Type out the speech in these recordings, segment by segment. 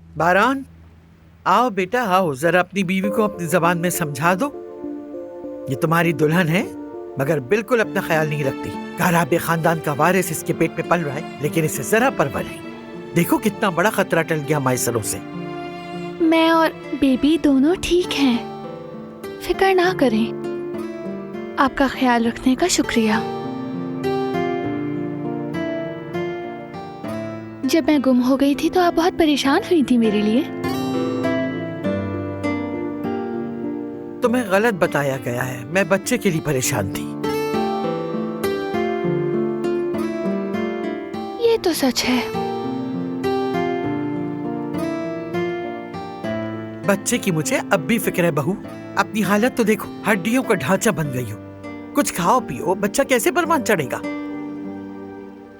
बारान, आओ बेटा आओ, जरा अपनी बीवी को अपनी जबान में समझा दो। ये तुम्हारी दुल्हन है मगर बिल्कुल अपना ख्याल नहीं रखती। काराबे खानदान का वारिस इसके पेट में पल रहा है लेकिन इसे जरा परवाह नहीं। देखो कितना बड़ा खतरा टल गया माइसरों से। मैं और बेबी दोनों ठीक हैं, फिक्र ना करें। आपका ख्याल रखने का शुक्रिया। जब मैं गुम हो गई थी तो आप बहुत परेशान हुई थी मेरे लिए। तुम्हें गलत बताया गया है, मैं बच्चे के लिए परेशान थी। ये तो सच है। बच्चे की मुझे अब भी फिक्र है बहू। अपनी हालत तो देखो, हड्डियों का ढांचा बन गई हो। कुछ खाओ पियो, बच्चा कैसे परवान चढ़ेगा।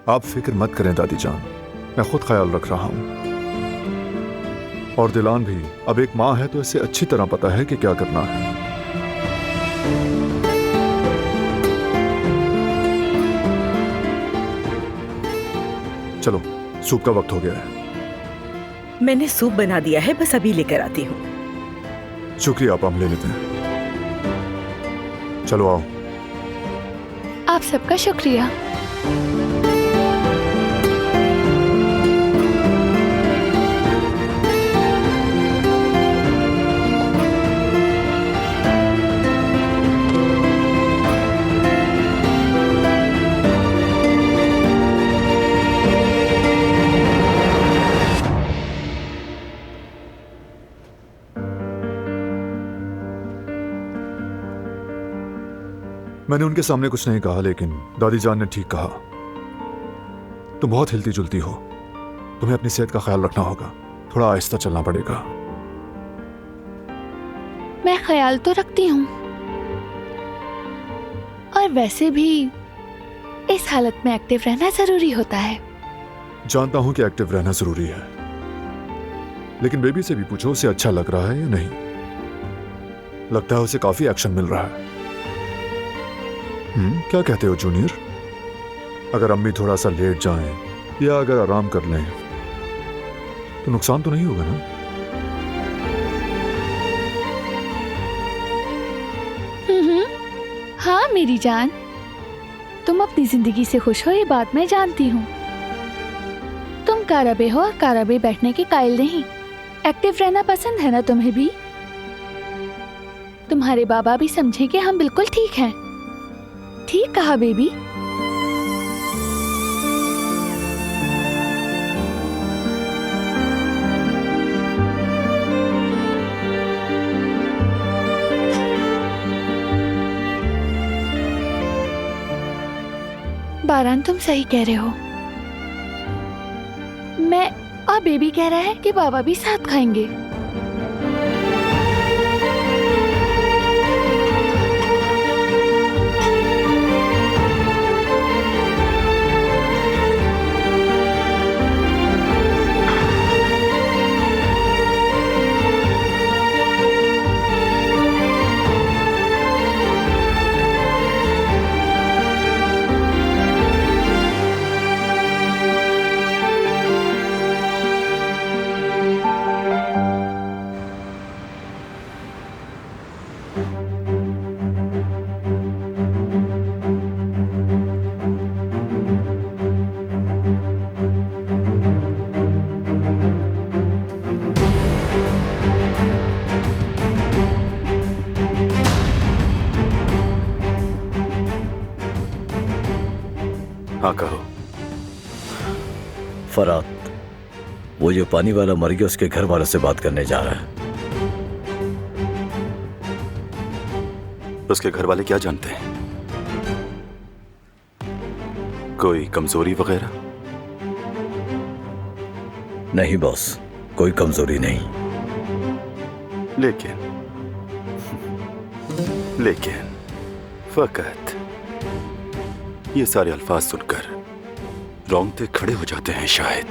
आप फिक्र मत करें दादी जान, मैं खुद ख्याल रख रहा हूँ। और दिलान भी अब एक माँ है तो इसे अच्छी तरह पता है कि क्या करना है। चलो सूप का वक्त हो गया है। मैंने सूप बना दिया है, बस अभी लेकर आती हूँ। शुक्रिया, आप हम ले लेते हैं। चलो आओ। आप सबका शुक्रिया। मैंने उनके सामने कुछ नहीं कहा लेकिन दादी जान ने ठीक कहा। तुम बहुत हिलती जुलती हो, तुम्हें अपनी सेहत का ख्याल रखना होगा। थोड़ा आहिस्ता चलना पड़ेगा। मैं ख्याल तो रखती हूँ, और वैसे भी इस हालत में एक्टिव रहना जरूरी होता है। जानता हूं कि एक्टिव रहना जरूरी है, लेकिन बेबी से भी पूछो उसे अच्छा लग रहा है या नहीं। लगता है उसे काफी एक्शन मिल रहा है। क्या कहते हो जूनियर? अगर अम्मी थोड़ा सा लेट जाएं या अगर आराम कर लें तो नुकसान तो नहीं होगा ना? हाँ मेरी जान, तुम अपनी जिंदगी से खुश हो ये बात मैं जानती हूँ। तुम काराबे हो और काराबे बैठने के कायल नहीं। एक्टिव रहना पसंद है ना तुम्हें भी? तुम्हारे बाबा भी समझे कि हम बिल्कुल ठीक हैं। ठीक कहा बेबी। बारान तुम सही कह रहे हो। मैं और बेबी कह रहा है कि बाबा भी साथ खाएंगे। हाँ कहो। फरात, वो जो पानी वाला मर गया उसके घर वालों से बात करने जा रहा है। उसके घर वाले क्या जानते हैं? कोई कमजोरी वगैरह? नहीं बॉस, कोई कमजोरी नहीं। लेकिन फकत ये सारे अल्फाज सुनकर रोंगटे खड़े हो जाते हैं। शायद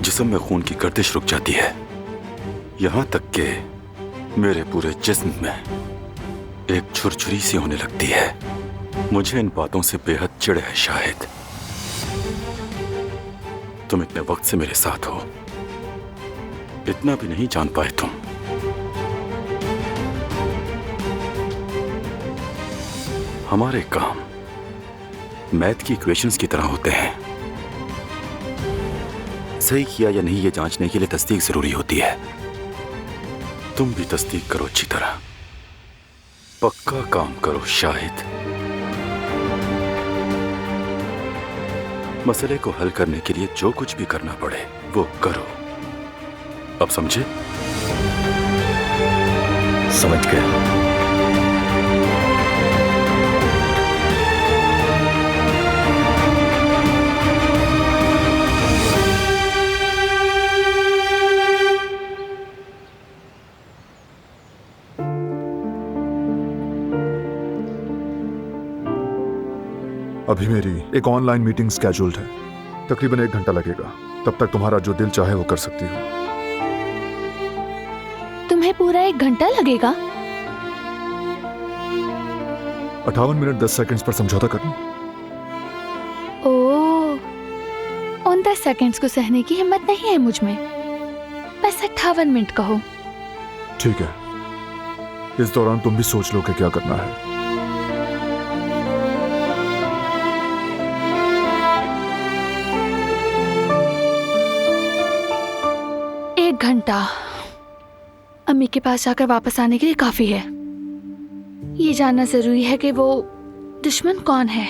जिस्म में खून की गर्दिश रुक जाती है, यहां तक कि मेरे पूरे जिस्म में एक छुरछुरी सी होने लगती है। मुझे इन बातों से बेहद चिढ़ है। शायद तुम इतने वक्त से मेरे साथ हो, इतना भी नहीं जान पाए तुम। हमारे काम मैथ की इक्वेशंस की तरह होते हैं। सही किया या नहीं ये जांचने के लिए तस्दीक जरूरी होती है। तुम भी तस्दीक करो अच्छी तरह, पक्का काम करो शाहिद। मसले को हल करने के लिए जो कुछ भी करना पड़े वो करो। अब समझे? समझ गए। अभी मेरी एक ऑनलाइन मीटिंग स्केड्यूल्ड है, तकरीबन 1 घंटा लगेगा। तब तक तुम्हारा जो दिल चाहे वो कर सकती हो। तुम्हें पूरा 1 घंटा लगेगा? 58 मिनट 10 सेकंड्स पर समझौता करना। ओह, उन 10 सेकंड्स को सहने की हिम्मत नहीं है मुझ में। बस 58 मिनट कहो। ठीक है, इस दौरान तुम भी सोच लो कि क्या करना है। 1 घंटा अम्मी के पास जाकर वापस आने के लिए काफी है। ये जानना जरूरी है कि वो दुश्मन कौन है।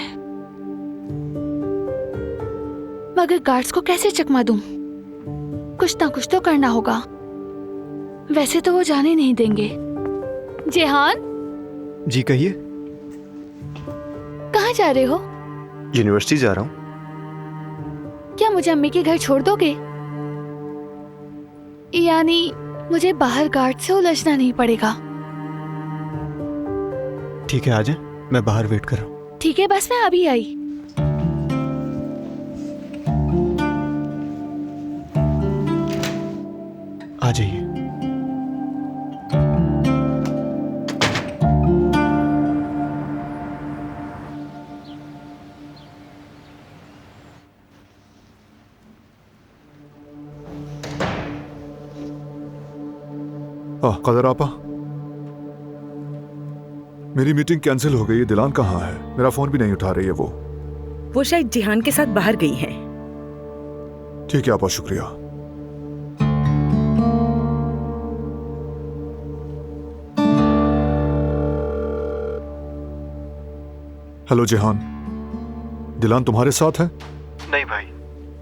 मगर गार्ड्स को कैसे चकमा दूं? कुछ ना कुछ तो करना होगा। वैसे तो वो जाने नहीं देंगे। जेहान, जी कहिए। कहाँ जा रहे हो? यूनिवर्सिटी जा रहा हूँ। क्या मुझे अम्मी के घर छोड़ दोगे? यानी मुझे बाहर गार्ड से उलझना नहीं पड़ेगा। ठीक है, आ जाए, मैं बाहर वेट कर रहा हूँ। ठीक है, बस मैं अभी आई। आ जाइए। कदर आपा, मेरी मीटिंग कैंसिल हो गई है। दिलान कहाँ है? मेरा फोन भी नहीं उठा रही है वो शायद जिहान के साथ बाहर गई हैं। ठीक है आपा, शुक्रिया। हेलो जिहान, दिलान तुम्हारे साथ है? नहीं भाई,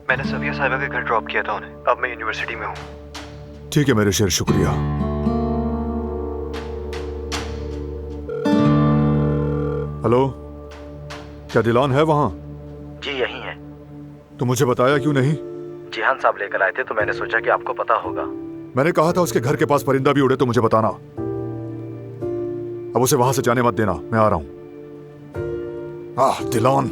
मैंने सबिया साहिबा के घर ड्रॉप किया था उन्हें। अब मैं यूनिवर्सिटी में हूँ। ठीक है मेरे शेर, शुक्रिया। हेलो, क्या दिलान है वहां? जी यही है। तो मुझे बताया क्यों नहीं? जिहान साहब लेकर आए थे तो मैंने सोचा कि आपको पता होगा। मैंने कहा था उसके घर के पास परिंदा भी उड़े तो मुझे बताना। अब उसे वहां से जाने मत देना, मैं आ रहा हूं। दिलान।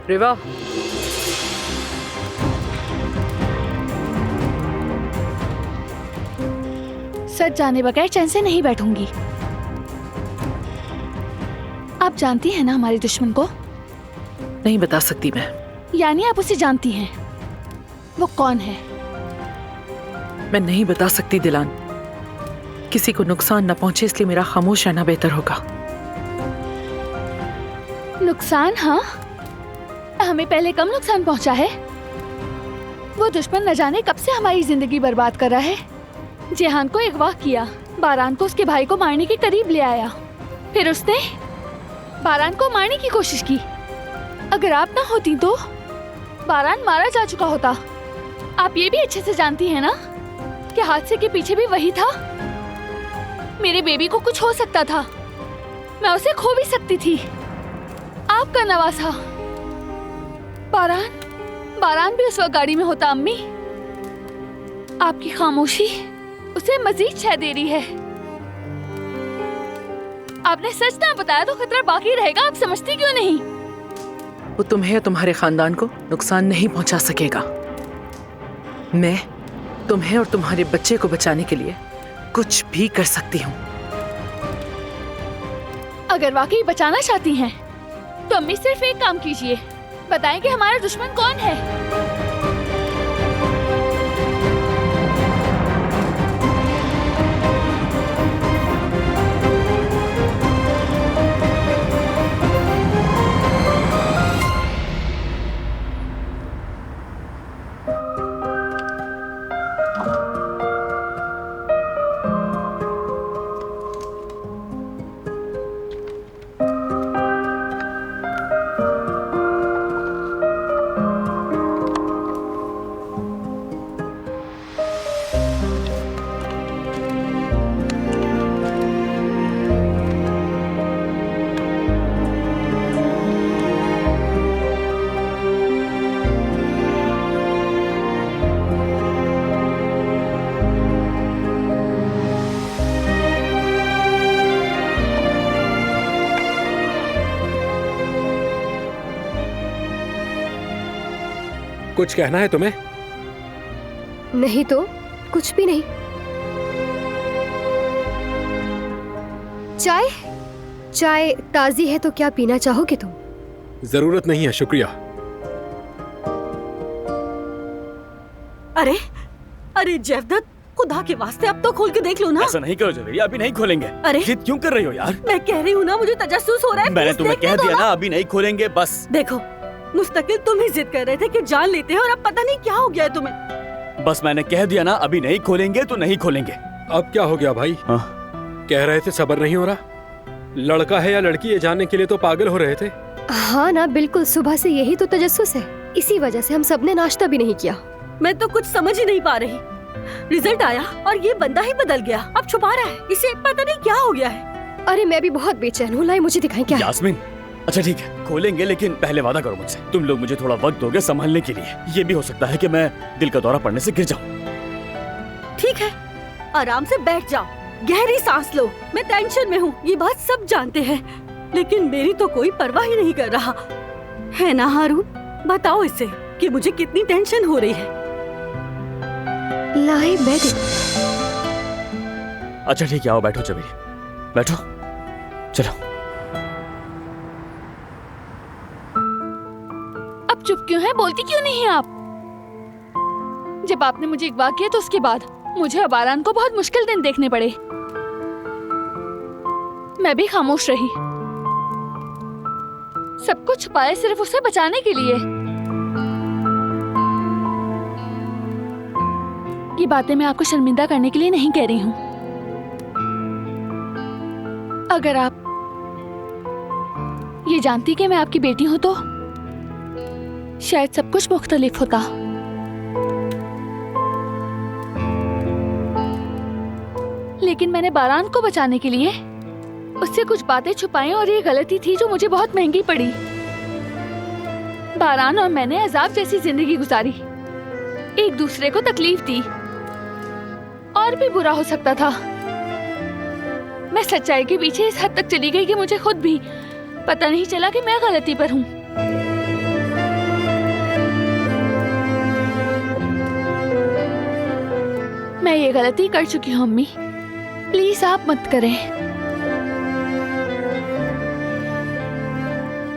रिवा, सच जाने बगैर चैन से नहीं बैठूंगी। आप जानती हैं ना हमारे दुश्मन को? नहीं बता सकती मैं। यानी आप उसे जानती हैं? वो कौन है? मैं नहीं बता सकती दिलान। किसी को नुकसान न पहुंचे इसलिए मेरा खामोश रहना बेहतर होगा। नुकसान? हाँ, हमें पहले कम नुकसान पहुंचा है। वो दुश्मन न जाने कब से हमारी जिंदगी बर्बाद कर रहा है। जेहान को अगवा किया, बारान को उसके भाई को मारने के करीब ले आया, फिर उसने बारान को मारने की कोशिश की। अगर आप ना होती तो बारान मारा जा चुका होता। आप ये भी अच्छे से जानती हैं ना कि हादसे के पीछे भी वही था। मेरे बेबी को कुछ हो सकता था, मैं उसे खो भी सकती थी। आपका नवासा बारान भी उस वक्त गाड़ी में होता। अम्मी, आपकी खामोशी उसे मजीद शह दे रही है। आपने सच ना बताया तो खतरा बाकी रहेगा, आप समझती क्यों नहीं? वो तुम्हें या तुम्हारे खानदान को नुकसान नहीं पहुंचा सकेगा। मैं तुम्हें और तुम्हारे बच्चे को बचाने के लिए कुछ भी कर सकती हूँ। अगर वाकई बचाना चाहती हैं, तो अम्मी सिर्फ एक काम कीजिए, बताएं कि हमारा दुश्मन कौन है। कुछ कहना है तुम्हें? नहीं तो कुछ भी नहीं। चाय? चाय ताजी है तो क्या पीना चाहोगे तुम? जरूरत नहीं है, शुक्रिया। अरे अरे जयदत्त, खुदा के वास्ते अब तो खोल के देख लो ना। ऐसा नहीं करो जवेरिया, अभी नहीं खोलेंगे। अरे जिद क्यों कर रही हो यार? मैं कह रही हूँ ना, मुझे तजस्सुस हो रहा है। मैंने तुम्हें कह दिया ना, अभी नहीं खोलेंगे बस। देखो, मुस्तकिल तुम ही जिद कर रहे थे कि जान लेते हैं और अब पता नहीं क्या हो गया है तुम्हें। बस मैंने कह दिया ना, अभी नहीं खोलेंगे तो नहीं खोलेंगे। अब क्या हो गया भाई? कह रहे थे सब्र नहीं हो रहा। लड़का है या लड़की ये जानने के लिए तो पागल हो रहे थे। हाँ ना, बिल्कुल, सुबह से यही तो तजस्सुस है। इसी वजह से हम सबने नाश्ता भी नहीं किया। मैं तो कुछ समझ ही नहीं पा रही। रिजल्ट आया और ये बंदा ही बदल गया, अब छुपा रहा है। इसे पता नहीं क्या हो गया है। अरे मैं भी बहुत बेचैन हूँ, लाई मुझे दिखाएं क्या है। यास्मीन, अच्छा ठीक है, खोलेंगे, लेकिन पहले वादा करो मुझसे, तुम लोग मुझे थोड़ा वक्त दोगे संभालने के लिए। ये भी हो सकता है कि मैं दिल का दौरा पड़ने से गिर जाऊं। ठीक है, आराम से बैठ जाओ, गहरी सांस लो। मैं टेंशन में हूँ, ये बात सब जानते हैं, लेकिन मेरी तो कोई परवाह ही नहीं कर रहा है ना हारून? बताओ इसे कि मुझे कितनी टेंशन हो रही है। लाई बैठ। अच्छा ठीक है, आओ बैठो जवेरी, बैठो, चलो। अब चुप क्यों है, बोलती क्यों नहीं है आप? जब आपने मुझे अगवा किया तो उसके बाद मुझे और बारान को बहुत मुश्किल दिन देखने पड़े। मैं भी खामोश रही, सब कुछ छुपाए सिर्फ उसे बचाने के लिए। ये बातें मैं आपको शर्मिंदा करने के लिए नहीं कह रही हूँ। अगर आप ये जानती कि मैं आपकी बेटी हूं तो शायद सब कुछ मुख्तलिफ होता। लेकिन मैंने बारान को बचाने के लिए उससे कुछ बातें छुपाई और ये गलती थी जो मुझे बहुत महंगी पड़ी। बारान और मैंने अजाब जैसी जिंदगी गुजारी, एक दूसरे को तकलीफ दी। और भी बुरा हो सकता था। मैं सच्चाई के पीछे इस हद तक चली गई कि मुझे खुद भी पता नहीं चला कि मैं गलती पर हूँ। मैं ये गलती कर चुकी हूँ अम्मी, प्लीज आप मत करें।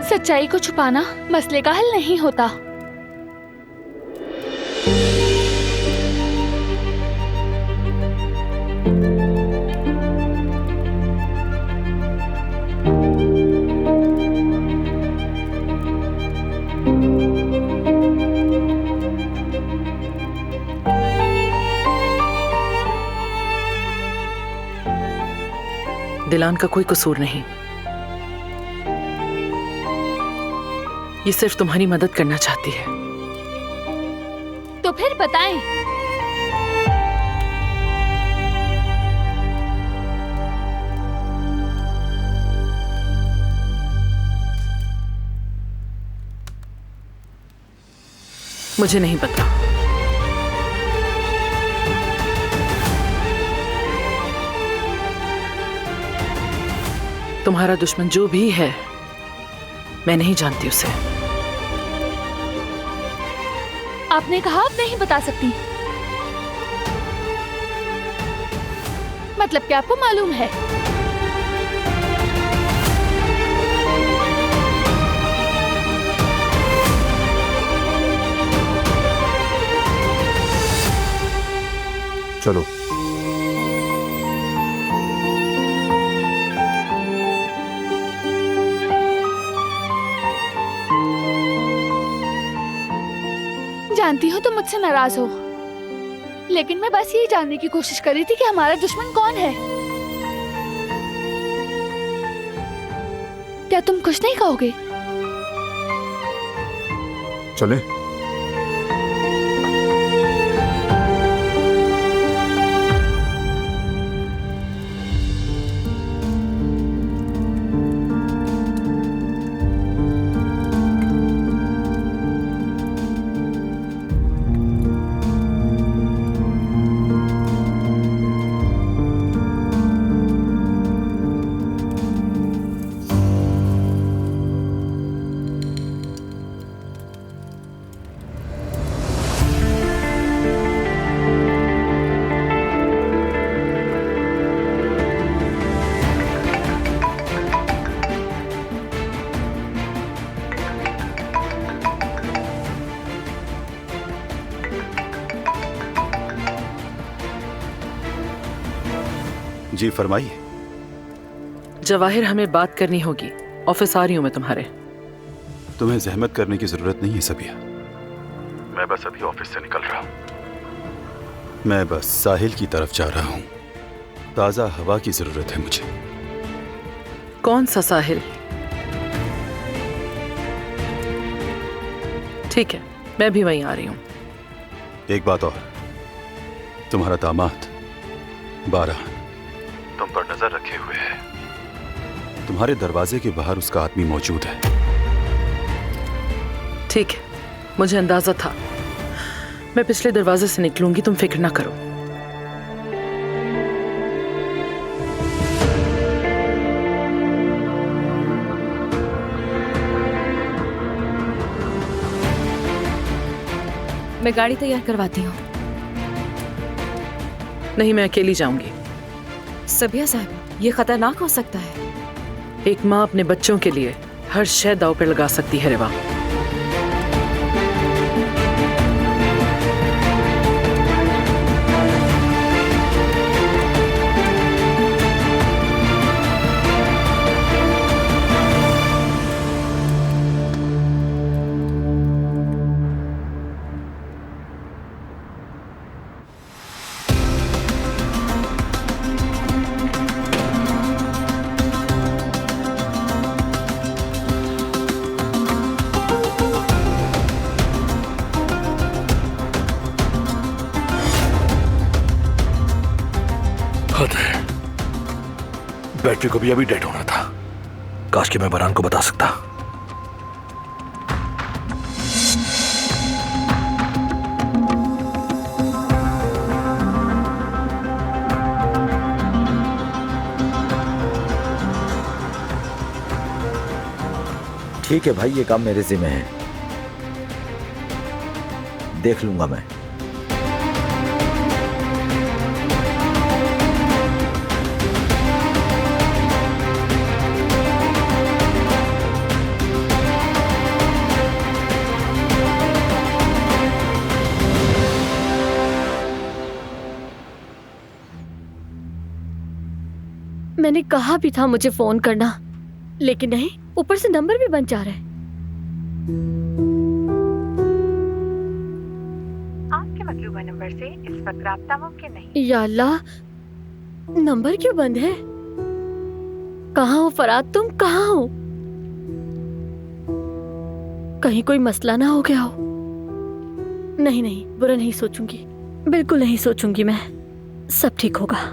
सच्चाई को छुपाना मसले का हल नहीं होता। दिलान का कोई कसूर नहीं, ये सिर्फ तुम्हारी मदद करना चाहती है। तो फिर बताएं। मुझे नहीं पता। तुम्हारा दुश्मन जो भी है, मैं नहीं जानती उसे। आपने कहा आप नहीं बता सकती, मतलब क्या आपको मालूम है? चलो। जानती हो तुम मुझसे नाराज हो, लेकिन मैं बस यही जानने की कोशिश कर रही थी कि हमारा दुश्मन कौन है। क्या तुम कुछ नहीं कहोगे? चले। जी फरमाइए। जवाहिर, हमें बात करनी होगी। ऑफिस आ रही हूँ मैं तुम्हारे। तुम्हें जहमत करने की जरूरत नहीं है सबिया, मैं बस अभी ऑफिस से निकल रहा हूँ। मैं बस साहिल की तरफ जा रहा हूँ, ताजा हवा की जरूरत है मुझे। कौन सा साहिल? ठीक है, मैं भी वहीं आ रही हूँ। एक बात और, तुम्हारा दामाद बारह तुम पर नजर रखे हुए है। तुम्हारे दरवाजे के बाहर उसका आदमी मौजूद है। ठीक है, मुझे अंदाजा था। मैं पिछले दरवाजे से निकलूंगी, तुम फिक्र ना करो। मैं गाड़ी तैयार करवाती हूँ। नहीं, मैं अकेली जाऊंगी। सबिया साहब, ये खतरनाक हो सकता है। एक माँ अपने बच्चों के लिए हर शय दांव पे लगा सकती है रिवा। बैटरी को भी अभी डेड होना था। काश कि मैं बरान को बता सकता। ठीक है भाई, ये काम मेरे जिम्मे है, देख लूंगा मैं। मैंने कहा भी था मुझे फोन करना, लेकिन नहीं, ऊपर से नंबर भी बंद जा रहा है। आपके मतलूबा नंबर से इस वक्त राब्ता मुमकिन नहीं। या अल्लाह, नंबर क्यों बंद है? कहाँ हो फराद, तुम कहाँ हो? कहीं कोई मसला ना हो गया हो? नहीं नहीं, बुरा नहीं सोचूंगी, बिल्कुल नहीं सोचूंगी मैं। सब ठीक होगा।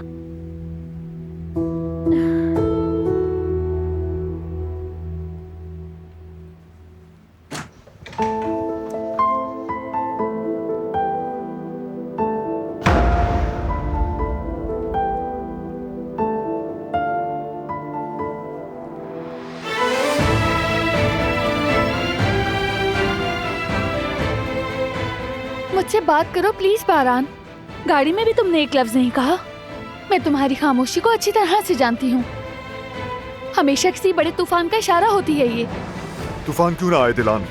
मुझसे बात करो प्लीज बारान। गाड़ी में भी तुमने एक लफ्ज नहीं कहा। मैं तुम्हारी खामोशी को अच्छी तरह से जानती हूँ। हमेशा किसी बड़े तूफान का इशारा होती है ये। तूफान क्यों ना आए दिलान?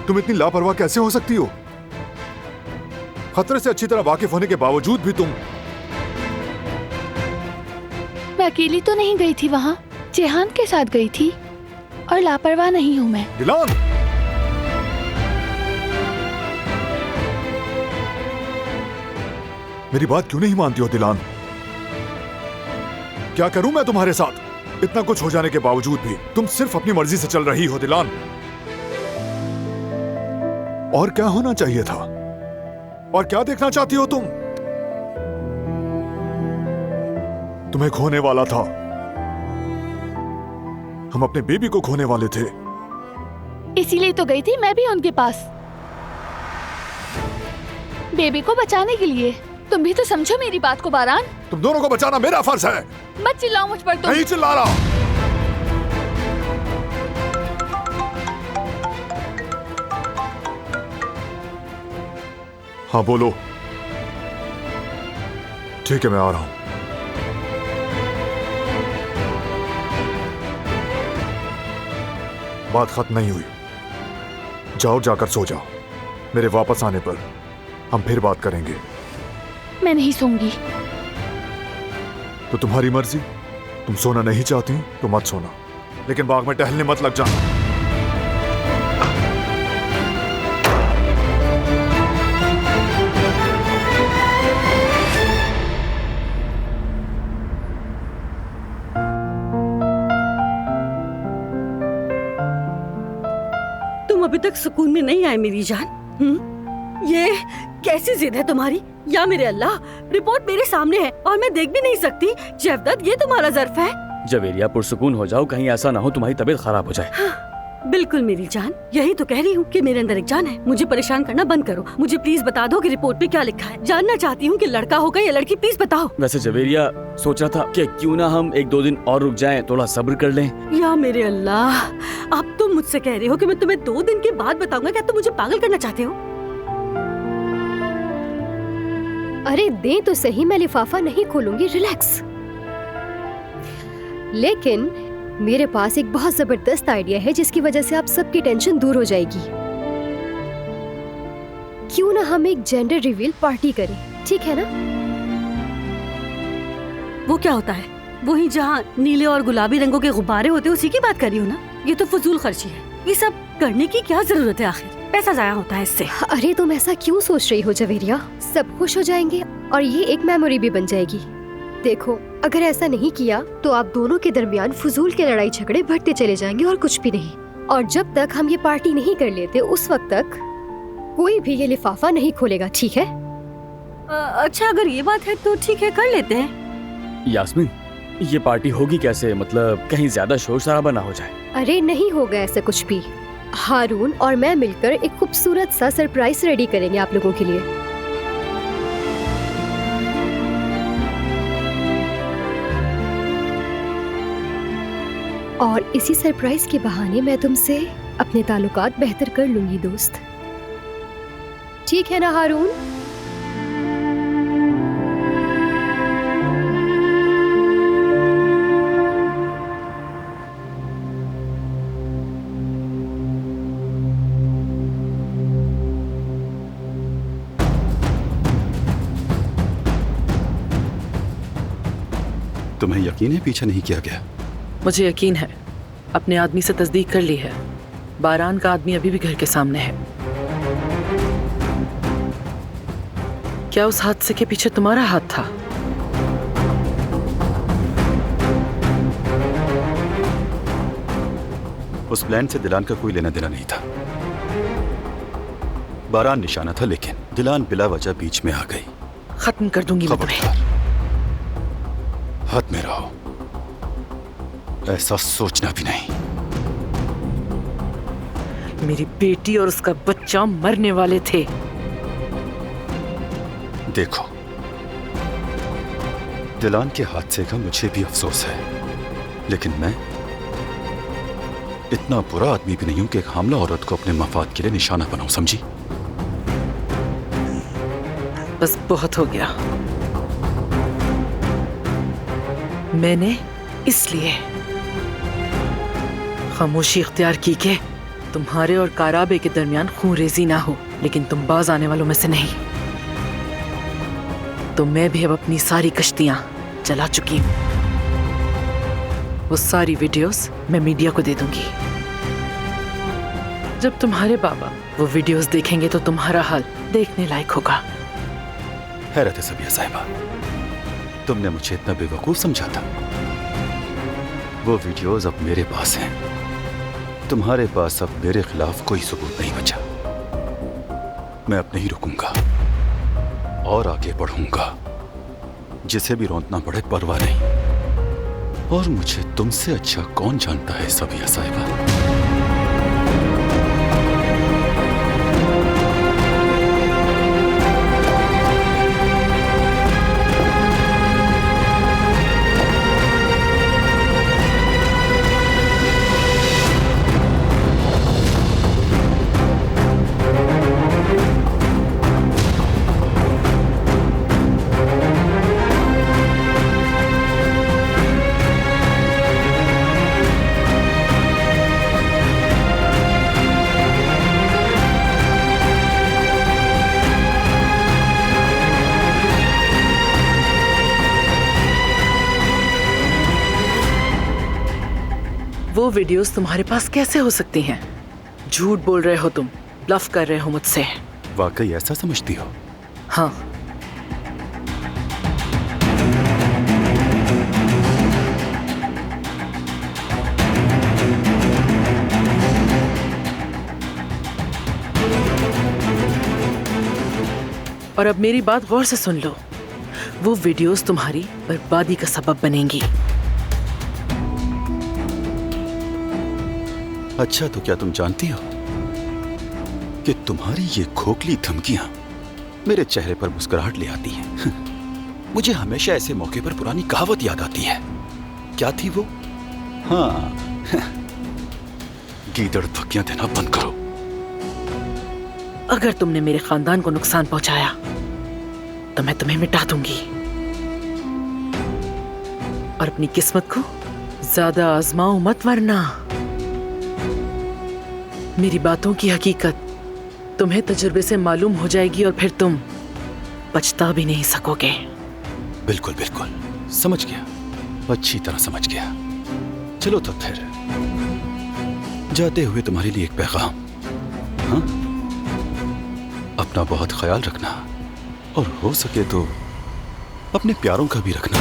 तुम इतनी लापरवाह कैसे हो सकती हो? खतरे से अच्छी तरह वाकिफ होने के बावजूद भी तुम। मैं अकेली तो नहीं गई थी वहाँ, जेहान के साथ गई थी और लापरवाह नहीं हूँ मैं। दिलान, मेरी बात क्यों नहीं मानती हो दिलान? क्या करूं मैं तुम्हारे साथ? इतना कुछ हो जाने के बावजूद भी तुम सिर्फ अपनी मर्जी से चल रही हो दिलान। और क्या होना चाहिए था? और क्या देखना चाहती हो तुम? तुम्हें खोने वाला था। हम अपने बेबी को खोने वाले थे। इसीलिए तो गई थी मैं भी उनके पास, बेबी को बचाने के लिए। तुम भी तो समझो मेरी बात को बारान। तुम दोनों को बचाना मेरा फर्ज है। मत चिल्लाओ मुझ पर। तुम नहीं चिल्ला रहा। हाँ बोलो। ठीक है, मैं आ रहा हूं। बात खत्म नहीं हुई। जाओ, जाकर सो जाओ। मेरे वापस आने पर हम फिर बात करेंगे। मैं नहीं सोऊंगी। तो तुम्हारी मर्जी। तुम सोना नहीं चाहती तो मत सोना, लेकिन बाग में टहलने मत लग जाना। तुम अभी तक सुकून में नहीं आए मेरी जान। ये कैसी जिद है तुम्हारी? या मेरे अल्लाह, रिपोर्ट मेरे सामने है और मैं देख भी नहीं सकती। जवदत, ये तुम्हारा ज़र्फ है। जवेरिया, पुरसुकून हो जाओ, कहीं ऐसा ना हो तुम्हारी तबीयत खराब हो जाए। हाँ, बिल्कुल मेरी जान, यही तो कह रही हूँ कि मेरे अंदर एक जान है। मुझे परेशान करना बंद करो। मुझे प्लीज बता दो कि रिपोर्ट पे क्या लिखा है। जानना चाहती हूँ कि लड़का होगा या लड़की। प्लीज बताओ। वैसे जवेरिया, सोच रहा था कि क्यों ना हम 1-2 दिन और रुक जाएं, थोड़ा सब्र कर लें। या मेरे अल्लाह, अब तुम मुझसे कह रहे हो कि मैं तुम्हें 2 दिन के बाद बताऊंगा? क्या तुम मुझे पागल करना चाहते हो? अरे दे तो सही, मैं लिफाफा नहीं खोलूंगी, रिलैक्स। लेकिन मेरे पास एक बहुत जबरदस्त आइडिया है जिसकी वजह से आप सबकी टेंशन दूर हो जाएगी। क्यों ना हम एक जेंडर रिवील पार्टी करें, ठीक है ना? वो क्या होता है? वही जहाँ नीले और गुलाबी रंगों के गुब्बारे होते हैं, उसी की बात कर रही हो ना? ये तो फजूल खर्ची है। ये सब करने की क्या जरूरत है? आखिर पैसा जाया होता है इससे। अरे तुम ऐसा क्यों सोच रही हो जवेरिया? सब खुश हो जाएंगे और ये एक मेमोरी भी बन जाएगी। देखो, अगर ऐसा नहीं किया तो आप दोनों के दरमियान फजूल के लड़ाई झगड़े बढ़ते चले जाएंगे और कुछ भी नहीं। और जब तक हम ये पार्टी नहीं कर लेते उस वक्त तक कोई भी ये लिफाफा नहीं खोलेगा, ठीक है? अच्छा, अगर ये बात है तो ठीक है, कर लेते हैं। यास्मीन, ये पार्टी होगी कैसे? मतलब कहीं ज्यादा शोर शराबा ना हो जाए। अरे नहीं होगा ऐसा कुछ भी। हारून और मैं मिलकर एक खूबसूरत सा सरप्राइज रेडी करेंगे आप लोगों के लिए। और इसी सरप्राइज के बहाने मैं तुमसे अपने ताल्लुकात बेहतर कर लूंगी दोस्त। ठीक है ना हारून? तुम्हें यकीन है पीछा नहीं किया गया? मुझे यकीन है। अपने आदमी से तस्दीक कर ली है। बारान का आदमी अभी भी घर के सामने है। क्या उस हादसे के पीछे तुम्हारा हाथ था? उस प्लान से दिलान का कोई लेना देना नहीं था। बारान निशाना था, लेकिन दिलान बिला वजह बीच में आ गई। खत्म कर दूंगी मैं तुम्हें। हाथ में रहो, ऐसा सोचना भी नहीं। मेरी बेटी और उसका बच्चा मरने वाले थे। देखो, दिलान के हादसे का मुझे भी अफसोस है, लेकिन मैं इतना बुरा आदमी भी नहीं हूं कि एक हामला औरत को अपने मफाद के लिए निशाना बनाऊं, समझी? बस बहुत हो गया। मैंने इसलिए खामोशी इख्तियार की कि तुम्हारे और काराबे के दरमियान खूनरेजी ना हो, लेकिन तुम बाज आने वालों में से नहीं। तो मैं भी अब अपनी सारी कश्तियां जला चुकी हूं। वो सारी वीडियोस मैं मीडिया को दे दूंगी। जब तुम्हारे बाबा वो वीडियोस देखेंगे तो तुम्हारा हाल देखने लायक होगा। हैरत है सबिया साहिबा, तुमने मुझे इतना बेवकूफ समझा था। वो वीडियोस अब मेरे पास हैं। तुम्हारे पास अब मेरे खिलाफ कोई सबूत नहीं बचा। मैं अब नहीं रुकूंगा और आगे बढ़ूंगा। जिसे भी रोंदना पड़े परवाह नहीं। और मुझे तुमसे अच्छा कौन जानता है सबिया साहिबा। वो वीडियोस तुम्हारे पास कैसे हो सकती हैं? झूठ बोल रहे हो तुम, ब्लफ कर रहे हो मुझसे। वाकई ऐसा समझती हो? हाँ। और अब मेरी बात गौर से सुन लो। वो वीडियोस तुम्हारी बर्बादी का सबब बनेंगी। अच्छा, तो क्या तुम जानती हो कि तुम्हारी ये खोखली धमकियां मेरे चेहरे पर मुस्कुराहट ले आती हैं। मुझे हमेशा ऐसे मौके पर पुरानी कहावत याद आती है। क्या थी वो? हाँ, गीदड़ धमकियां देना बंद करो। अगर तुमने मेरे खानदान को नुकसान पहुंचाया तो मैं तुम्हें मिटा दूंगी। और अपनी किस्मत को ज्यादा आजमाओ मत, वरना मेरी बातों की हकीकत तुम्हें तजुर्बे से मालूम हो जाएगी और फिर तुम बचता भी नहीं सकोगे। बिल्कुल बिल्कुल, समझ गया, अच्छी तरह समझ गया। चलो तो फिर जाते हुए तुम्हारे लिए एक पैगाम। हाँ, अपना बहुत ख्याल रखना और हो सके तो अपने प्यारों का भी रखना।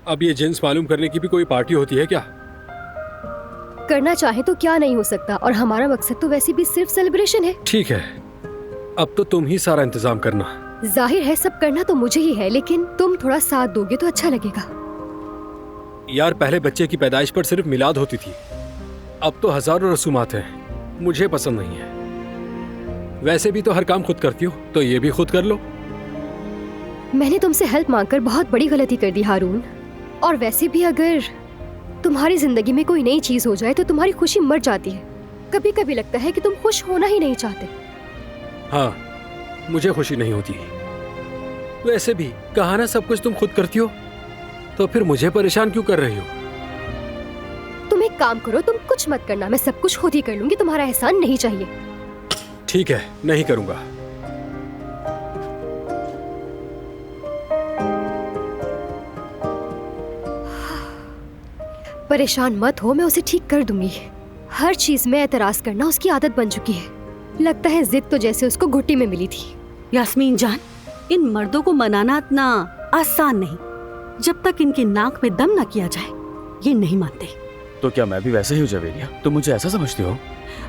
अब ये जिन्स मालूम करने की भी कोई पार्टी होती है क्या? करना चाहे तो क्या नहीं हो सकता, और हमारा मकसद तो वैसे भी सिर्फ सेलिब्रेशन है। ठीक है, अब तो तुम ही सारा इंतजाम करना। जाहिर है सब करना तो मुझे ही है, लेकिन तुम थोड़ा साथ दोगे तो अच्छा लगेगा। यार, पहले बच्चे की पैदाइश पर सिर्फ मिलाद होती थी, अब तो हजारों रसूमात हैं। मुझे पसंद नहीं है। वैसे भी तो हर काम खुद करती हो, तो ये भी खुद कर लो। मैंने तुमसे हेल्प मांगकर बहुत बड़ी गलती कर दी हारून। और वैसे भी अगर तुम्हारी जिंदगी में कोई नई चीज हो जाए तो तुम्हारी खुशी मर जाती है। कभी कभी लगता है कि तुम खुश होना ही नहीं चाहते। हाँ, मुझे खुशी नहीं होती। वैसे भी कहा ना सब कुछ तुम खुद करती हो, तो फिर मुझे परेशान क्यों कर रही हो? तुम एक काम करो, तुम कुछ मत करना, मैं सब कुछ खुद ही कर लूंगी। तुम्हारा एहसान नहीं चाहिए। ठीक है, नहीं करूंगा। परेशान मत हो, मैं उसे ठीक कर दूंगी। हर चीज में एतराज करना उसकी आदत बन चुकी है। लगता है जिद तो जैसे उसको घुट्टी में मिली थी। यास्मीन जान, इन मर्दों को मनाना इतना आसान नहीं। जब तक इनकी नाक में दम न किया जाए ये नहीं मानते। तो क्या मैं भी वैसे ही हूँ जवेरिया? तुम मुझे ऐसा समझती हो?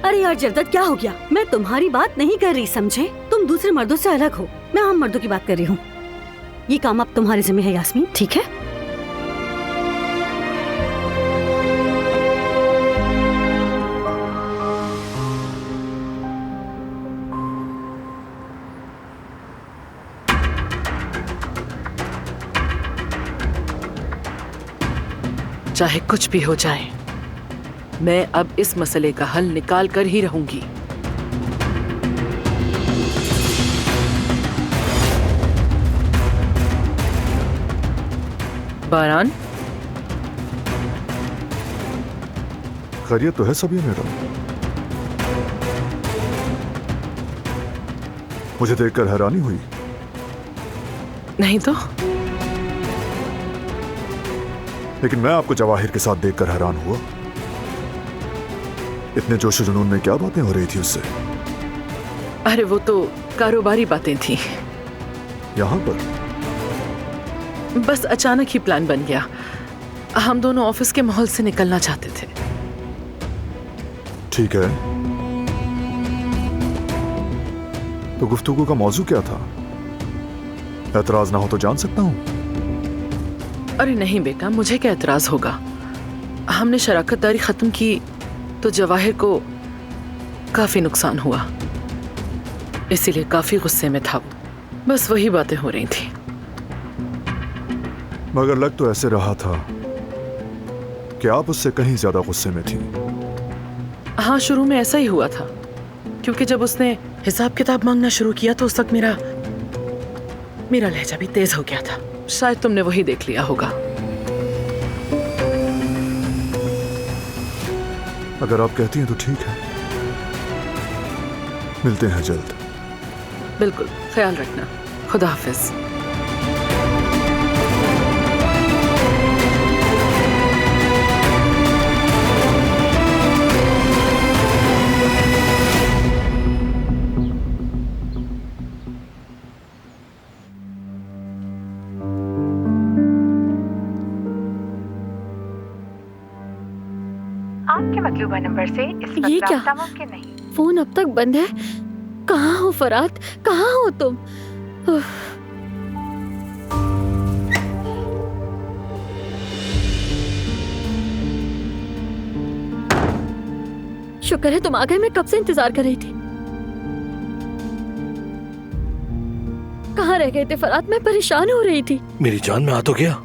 अरे यार जरदत, क्या हो गया? मैं तुम्हारी बात नहीं कर रही, समझे? तुम दूसरे मर्दों से अलग हो। मैं आम मर्दों की बात कर रही हूँ। ये काम अब तुम्हारे जिम्मे है यास्मीन, ठीक है? चाहे कुछ भी हो जाए, मैं अब इस मसले का हल निकाल कर ही रहूंगी। बारान, खैरियत तो है सभी मैडम? मुझे देखकर हैरानी हुई। नहीं तो? लेकिन मैं आपको जवाहिर के साथ देखकर हैरान हुआ। इतने जोश जुनून में क्या बातें हो रही थी उससे? अरे वो तो कारोबारी बातें थी। यहाँ पर बस अचानक ही प्लान बन गया। हम दोनों ऑफिस के माहौल से निकलना चाहते थे। ठीक है, तो गुफ्तगू का मौजू क्या था? एतराज ना हो तो जान सकता हूँ? अरे नहीं बेटा, मुझे क्या एतराज होगा। हमने शराकतदारी खत्म की तो जवाहिर को काफी नुकसान हुआ, इसीलिए काफी गुस्से में था वो। बस वही बातें हो रही थी। मगर लग तो ऐसे रहा था कि आप उससे कहीं ज्यादा गुस्से में थी। हाँ, शुरू में ऐसा ही हुआ था, क्योंकि जब उसने हिसाब किताब मांगना शुरू किया तो उस वक्त मेरा लहजा भी तेज हो गया था। शायद तुमने वही देख लिया होगा। अगर आप कहती हैं तो ठीक है, मिलते हैं जल्द। बिल्कुल, ख्याल रखना। खुदा हाफिज। आपके मतलूबा नंबर से इस वक्त ये क्या? राब्ता मुमकिन नहीं। फोन अब तक बंद है। कहाँ हो फरात, कहाँ हो तुम? उफ। शुक्र है तुम आ गए, मैं कब से इंतजार कर रही थी। कहाँ रह गए थे फरात? मैं परेशान हो रही थी। मेरी जान में आ तो गया।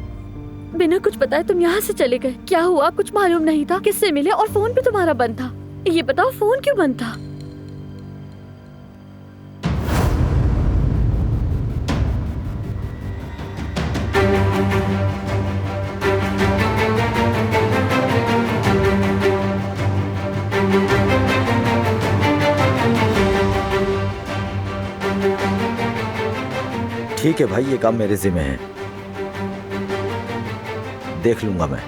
बिना कुछ बताए तुम यहाँ से चले गए। क्या हुआ? कुछ मालूम नहीं था। किससे मिले? और फोन भी तुम्हारा बंद था। ये बताओ, फोन क्यों बंद था? ठीक है भाई, ये काम मेरे जिम्मे है, देख लूंगा मैं।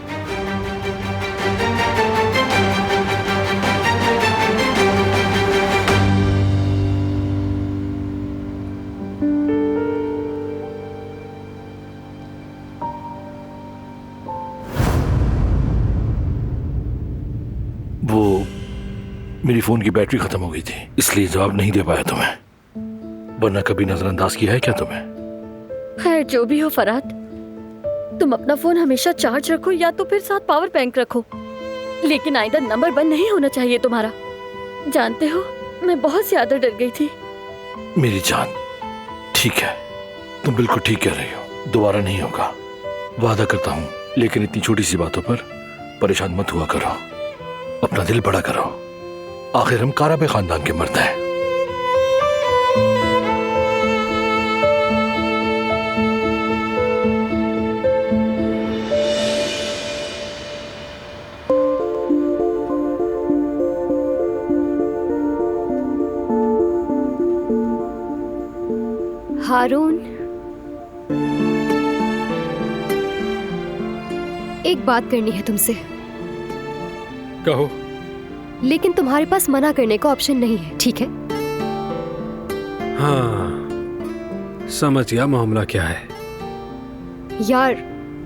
वो मेरी फोन की बैटरी खत्म हो गई थी, इसलिए जवाब नहीं दे पाया तुम्हें, वरना कभी नजरअंदाज किया है क्या तुम्हें? खैर जो भी हो फरात, तुम अपना फोन हमेशा चार्ज रखो या तो फिर साथ पावर बैंक रखो, लेकिन आइंदा नंबर बंद नहीं होना चाहिए तुम्हारा। जानते हो, मैं बहुत ज्यादा डर गई थी। मेरी जान, ठीक है, तुम बिल्कुल ठीक कह रही हो, दोबारा नहीं होगा, वादा करता हूँ। लेकिन इतनी छोटी सी बातों पर परेशान मत हुआ करो, अपना दिल बड़ा करो। आखिर हम काराबे खानदान के मर्द हैं। हारून, एक बात करनी है तुमसे। कहो। लेकिन तुम्हारे पास मना करने का ऑप्शन नहीं है, ठीक है? हाँ, समझ गया मामला क्या है। यार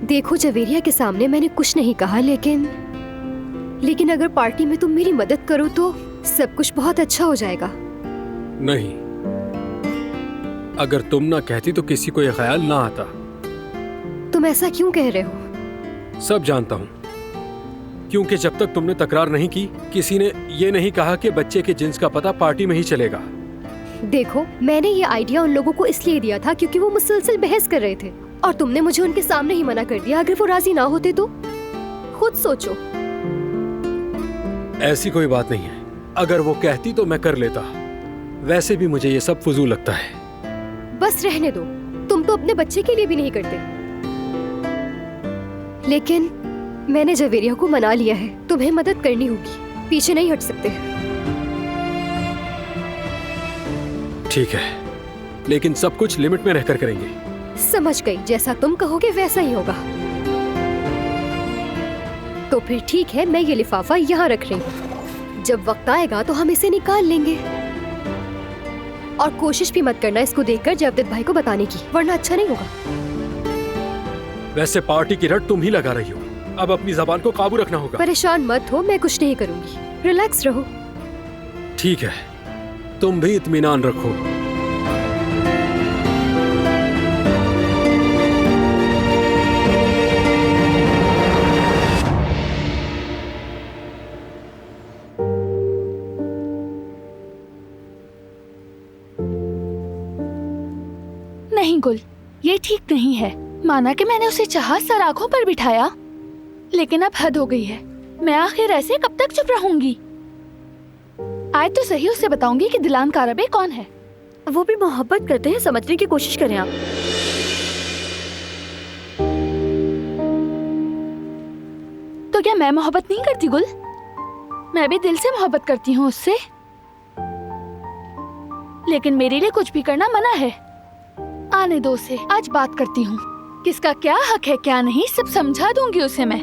देखो, जवेरिया के सामने मैंने कुछ नहीं कहा, लेकिन अगर पार्टी में तुम मेरी मदद करो तो सब कुछ बहुत अच्छा हो जाएगा। नहीं, अगर तुम ना कहती तो किसी को यह ख्याल ना आता। तुम ऐसा क्यों कह रहे हो? सब जानता हूँ, क्योंकि जब तक तुमने तकरार नहीं की, किसी ने ये नहीं कहा कि बच्चे के जिन्स का पता पार्टी में ही चलेगा। देखो, मैंने ये आइडिया उन लोगों को इसलिए दिया था क्योंकि वो मुसलसल बहस कर रहे थे और तुमने मुझे उनके सामने ही मना कर दिया। अगर वो राजी ना होते तो खुद सोचो। ऐसी कोई बात नहीं है, अगर वो कहती तो मैं कर लेता। वैसे भी मुझे ये सब फजूल लगता है। बस रहने दो, तुम तो अपने बच्चे के लिए भी नहीं करते। लेकिन मैंने जवेरिया को मना लिया है, तुम्हें मदद करनी होगी, पीछे नहीं हट सकते। ठीक है, लेकिन सब कुछ लिमिट में रहकर करेंगे। समझ गई, जैसा तुम कहोगे वैसा ही होगा। तो फिर ठीक है, मैं ये लिफाफा यहाँ रख रही हूँ। जब वक्त आएगा तो हम इसे निकाल लेंगे। और कोशिश भी मत करना इसको देखकर जवदत भाई को बताने की, वरना अच्छा नहीं होगा। वैसे पार्टी की रट तुम ही लगा रही हो, अब अपनी जबान को काबू रखना होगा। परेशान मत हो, मैं कुछ नहीं करूँगी, रिलैक्स रहो। ठीक है, तुम भी इत्मीनान रखो। नहीं गुल, ये ठीक नहीं है। माना कि मैंने उसे चाहा, सर आंखों पर बिठाया, लेकिन अब हद हो गई है। मैं आखिर ऐसे कब तक चुप रहूंगी? आज तो सही उसे बताऊंगी कि दिलान कारबे कौन है। वो भी मोहब्बत करते हैं, समझने की कोशिश करें आप। तो क्या मैं मोहब्बत नहीं करती गुल? मैं भी दिल से मोहब्बत करती हूँ उससे, लेकिन मेरे लिए कुछ भी करना मना है। आने दो उसे, आज बात करती हूँ। किसका क्या हक है क्या नहीं, सब समझा दूंगी उसे मैं।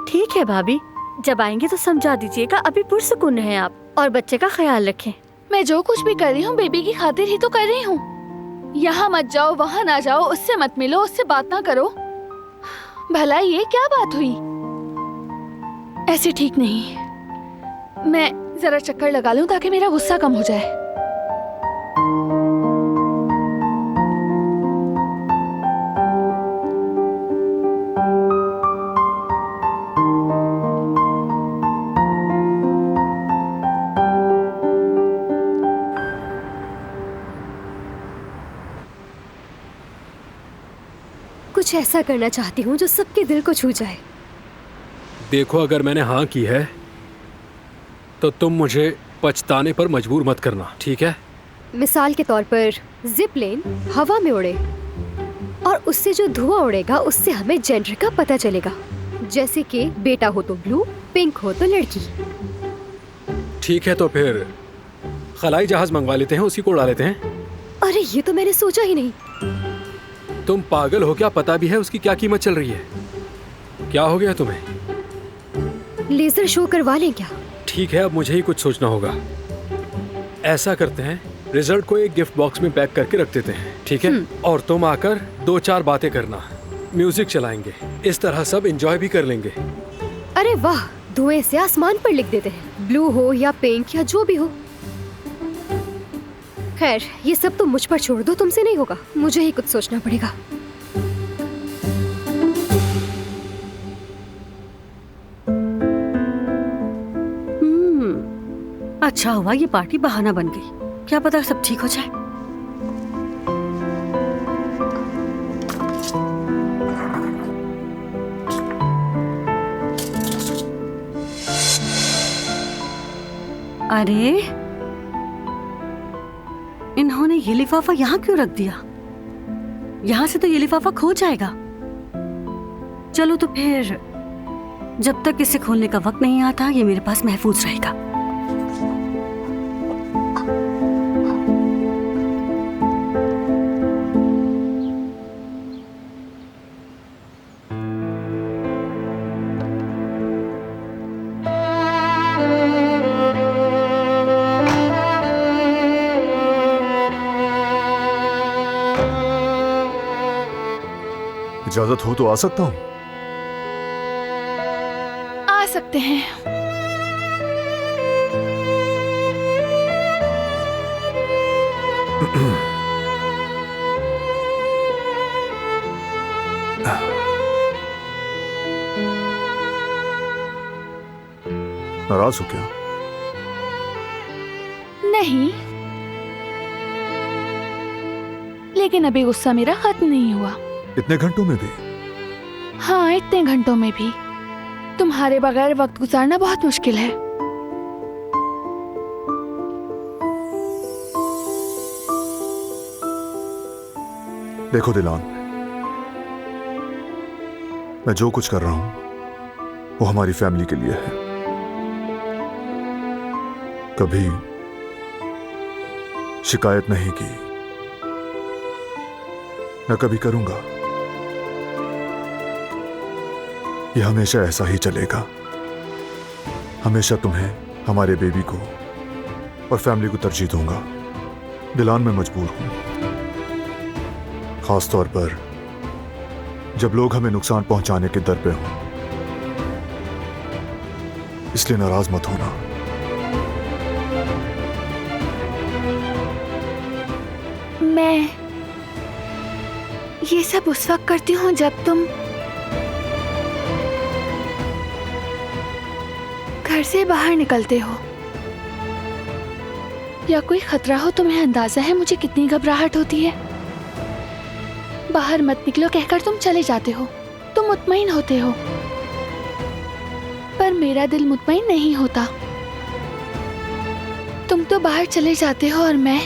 ठीक है भाभी, जब आएंगे तो समझा दीजिएगा। अभी पुरसुकून हैं आप, और बच्चे का ख्याल रखें। मैं जो कुछ भी कर रही हूँ बेबी की खातिर ही तो कर रही हूँ। यहाँ मत जाओ, वहाँ ना जाओ, उससे मत मिलो, उससे बात ना करो। भला ये क्या बात हुई? ऐसे ठीक नहीं। मैं जरा चक्कर लगा लूं ताकि मेरा गुस्सा कम हो जाए। कुछ ऐसा करना चाहती हूँ जो सबके दिल को छू जाए। देखो, अगर मैंने हाँ की है तो तुम मुझे पछताने पर मजबूर मत करना, ठीक है? मिसाल के तौर पर जिप प्लेन हवा में उड़े और उससे जो धुआं उड़ेगा उससे हमें जेंडर का पता चलेगा। जैसे कि बेटा हो तो ब्लू, पिंक हो तो लड़की। ठीक है, तो फिर खलाई जहाज मंगवा लेते हैं, उसी को उड़ा लेते हैं। अरे ये तो मैंने सोचा ही नहीं। तुम पागल हो क्या? पता भी है उसकी क्या कीमत चल रही है? क्या हो गया तुम्हें? लेजर शो करवा लें क्या? ठीक है, अब मुझे ही कुछ सोचना होगा। ऐसा करते हैं, रिजल्ट को एक गिफ्ट बॉक्स में पैक करके रख देते हैं, ठीक है? और तुम आकर 2-4 बातें करना, म्यूजिक चलाएंगे, इस तरह सब एंजॉय भी कर लेंगे। अरे वाह, धुएं से आसमान पर लिख देते हैं, ब्लू हो या पिंक या जो भी हो। खैर, ये सब तो मुझ पर छोड़ दो, तुमसे नहीं होगा, मुझे ही कुछ सोचना पड़ेगा। अच्छा हुआ ये पार्टी बहाना बन गई, क्या पता सब ठीक हो जाए। अरे, इन्होंने ये लिफाफा यहाँ क्यों रख दिया? यहाँ से तो ये लिफाफा खो जाएगा। चलो तो फिर जब तक इसे खोलने का वक्त नहीं आता, ये मेरे पास महफूज रहेगा। इजाजत हो तो आ सकता हूँ? आ सकते हैं। नाराज हो क्या? नहीं, लेकिन अभी गुस्सा मेरा खत्म नहीं हुआ। इतने घंटों में भी? हाँ, इतने घंटों में भी। तुम्हारे बगैर वक्त गुजारना बहुत मुश्किल है। देखो दिलान, मैं जो कुछ कर रहा हूं वो हमारी फैमिली के लिए है। कभी शिकायत नहीं की, न कभी करूंगा। ये हमेशा ऐसा ही चलेगा। हमेशा तुम्हें, हमारे बेबी को और फैमिली को तरजीह दूंगा। दिलान, मैं मजबूर हूं, खास तौर पर जब लोग हमें नुकसान पहुंचाने के दर पे हों। इसलिए नाराज मत होना। मैं ये सब उस वक्त करती हूँ जब तुम घर से बाहर निकलते हो या कोई खतरा हो। तुम्हें अंदाजा है मुझे कितनी घबराहट होती है। बाहर मत निकलो कहकर तुम चले जाते हो, तुम मुतमईन होते हो, पर मेरा दिल मुतमईन नहीं होता। तुम तो बाहर चले जाते हो और मैं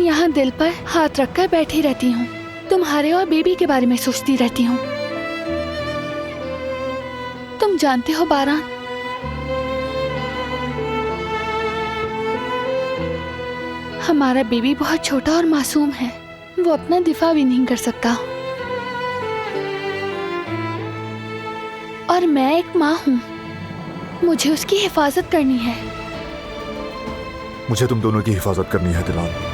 यहाँ दिल पर हाथ रखकर बैठी रहती हूँ, तुम्हारे और बेबी के बारे में सोचती रहती हूँ। तुम जानते हो बारान, हमारा बेबी बहुत छोटा और मासूम है, वो अपना दिफा भी नहीं कर सकता। और मैं एक माँ हूँ, मुझे उसकी हिफाजत करनी है। मुझे तुम दोनों की हिफाजत करनी है दिलान।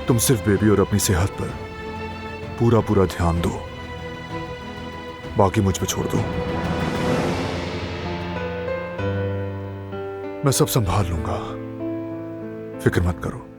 तुम सिर्फ बेबी और अपनी सेहत पर पूरा पूरा ध्यान दो, बाकी मुझ पे छोड़ दो। मैं सब संभाल लूंगा, फिक्र मत करो।